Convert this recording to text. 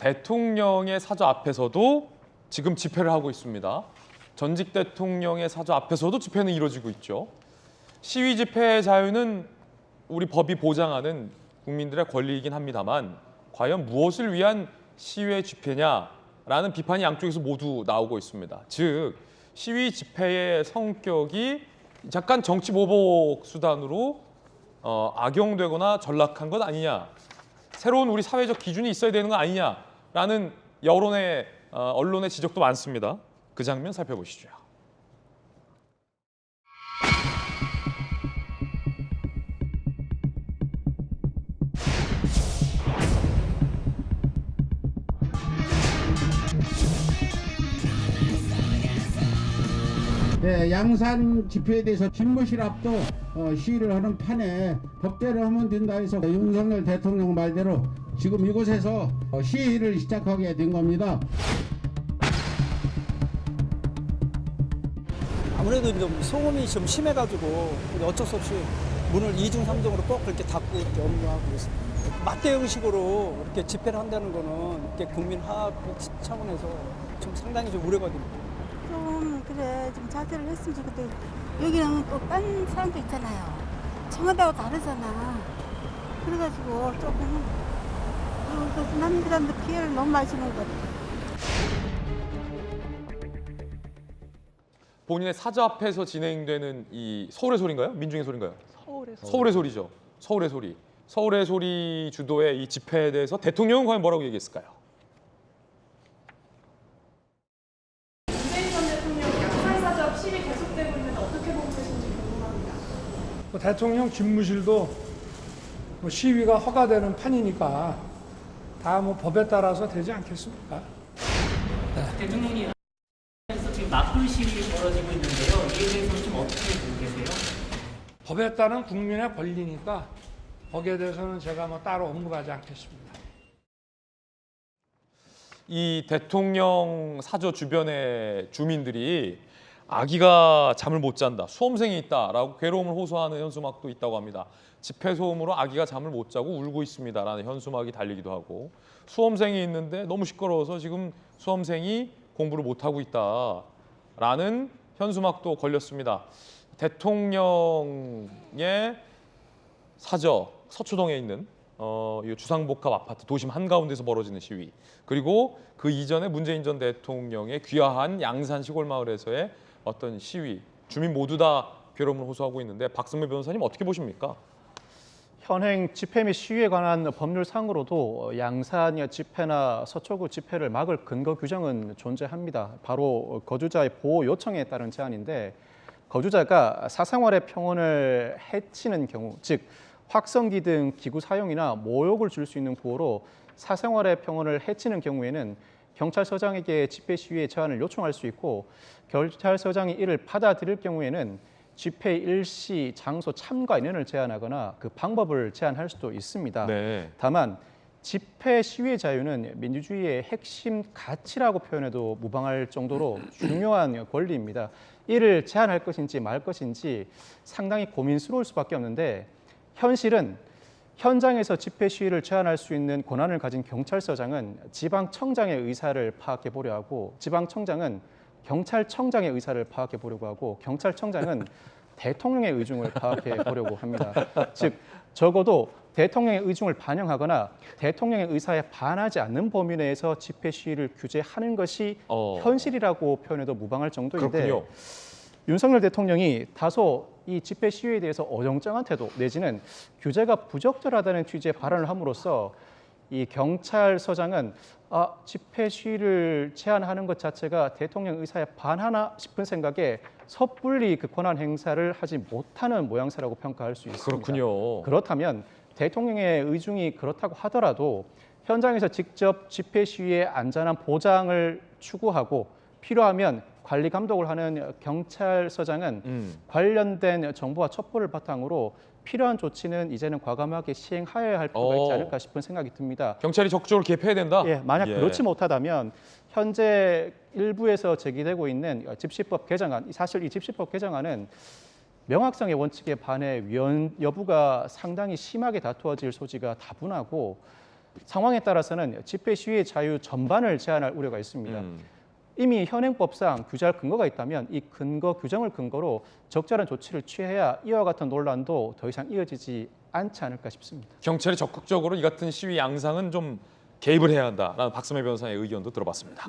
대통령의 사저 앞에서도 지금 집회를 하고 있습니다. 전직 대통령의 사저 앞에서도 집회는 이루어지고 있죠. 시위 집회의 자유는 우리 법이 보장하는 국민들의 권리이긴 합니다만 과연 무엇을 위한 시위 집회냐라는 비판이 양쪽에서 모두 나오고 있습니다. 즉 시위 집회의 성격이 약간 정치 보복 수단으로 악용되거나 전락한 것 아니냐, 새로운 우리 사회적 기준이 있어야 되는 거 아니냐라는 여론의 언론의 지적도 많습니다. 그 장면 살펴보시죠. 네, 양산 집회에 대해서 집무실 앞도 시위를 하는 판에 법대로 하면 된다 해서 윤석열 대통령 말대로 지금 이곳에서 시위를 시작하게 된 겁니다. 아무래도 좀 소음이 좀 심해가지고 어쩔 수 없이 문을 2중, 3중으로 꼭 그렇게 닫고 이렇게 업무하고 있습니다. 맞대응식으로 이렇게 집회를 한다는 거는 이렇게 국민 화합 차원에서 좀 상당히 좀 우려거든요. 좀 그래 좀 자제를 했으면 좋겠다. 여기는 또 딴 사람도 있잖아요. 청와대하고 다르잖아. 그래가지고 조금 남들한테 피해를 너무 많이 주는 것 같아. 본인의 사저 앞에서 진행되는 이 서울의 소리인가요? 민중의 소리인가요? 서울의 소리죠. 서울의 소리. 서울의 소리 주도의 이 집회에 대해서 대통령은 과연 뭐라고 얘기했을까요? 문재인 전 대통령 양산사적 시위 계속되고 있는데 어떻게 보고 계신지 궁금합니다. 대통령 집무실도 시위가 허가되는 판이니까 다 법에 따라서 되지 않겠습니까? 대통령이 에서 지금 맞불 시위 벌어지고 있는데요. 이에 대해서는 좀 어떻게 보고 계세요? 법에 따른 국민의 권리니까 거기에 대해서는 제가 따로 언급하지 않겠습니다. 이 대통령 사저 주변의 주민들이 아기가 잠을 못 잔다, 수험생이 있다라고 괴로움을 호소하는 현수막도 있다고 합니다. 집회 소음으로 아기가 잠을 못 자고 울고 있습니다라는 현수막이 달리기도 하고, 수험생이 있는데 너무 시끄러워서 지금 수험생이 공부를 못 하고 있다라는 현수막도 걸렸습니다. 대통령의 사저 서초동에 있는 이 주상복합 아파트 도심 한가운데서 벌어지는 시위, 그리고 그 이전에 문재인 전 대통령의 귀화한 양산 시골마을에서의 어떤 시위, 주민 모두 다 괴로움을 호소하고 있는데 박승무 변호사님 어떻게 보십니까? 현행 집회 및 시위에 관한 법률상으로도 양산 집회나 서초구 집회를 막을 근거 규정은 존재합니다. 바로 거주자의 보호 요청에 따른 제한인데, 거주자가 사생활의 평온을 해치는 경우, 즉 확성기 등 기구 사용이나 모욕을 줄 수 있는 구호로 사생활의 평온을 해치는 경우에는 경찰서장에게 집회 시위에 제한을 요청할 수 있고, 경찰서장이 이를 받아들일 경우에는 집회 일시, 장소, 참가 인원을 제한하거나 그 방법을 제한할 수도 있습니다. 네. 다만 집회 시위의 자유는 민주주의의 핵심 가치라고 표현해도 무방할 정도로 중요한 권리입니다. 이를 제한할 것인지 말 것인지 상당히 고민스러울 수밖에 없는데, 현실은 현장에서 집회 시위를 제한할 수 있는 권한을 가진 경찰서장은 지방청장의 의사를 파악해 보려 하고, 지방청장은 경찰청장의 의사를 파악해 보려고 하고, 경찰청장은 대통령의 의중을 파악해 보려고 합니다. 즉 적어도 대통령의 의중을 반영하거나 대통령의 의사에 반하지 않는 범위 내에서 집회 시위를 규제하는 것이 현실이라고 표현해도 무방할 정도인데, 그렇군요. 윤석열 대통령이 다소 이 집회 시위에 대해서 어정쩡한 태도 내지는 규제가 부적절하다는 취지의 발언을 함으로써 이 경찰서장은 집회 시위를 제한하는 것 자체가 대통령 의사에 반하나 싶은 생각에 섣불리 그 권한 행사를 하지 못하는 모양새라고 평가할 수 있습니다. 그렇군요. 그렇다면 대통령의 의중이 그렇다고 하더라도 현장에서 직접 집회 시위의 안전한 보장을 추구하고 필요하면 관리 감독을 하는 경찰서장은 관련된 정보와 첩보를 바탕으로 필요한 조치는 이제는 과감하게 시행하여야 할 필요가 있지 않을까 싶은 생각이 듭니다. 경찰이 적극적으로 개입해야 된다? 예, 만약 그렇지 못하다면 현재 일부에서 제기되고 있는 집시법 개정안, 사실 이 집시법 개정안은 명확성의 원칙에 반해 위헌 여부가 상당히 심하게 다투어질 소지가 다분하고, 상황에 따라서는 집회 시위의 자유 전반을 제한할 우려가 있습니다. 이미 현행법상 규제할 근거가 있다면 이 근거 규정을 근거로 적절한 조치를 취해야 이와 같은 논란도 더 이상 이어지지 않지 않을까 싶습니다. 경찰이 적극적으로 이 같은 시위 양상은 좀 개입을 해야 한다라는 박스매 변호사의 의견도 들어봤습니다.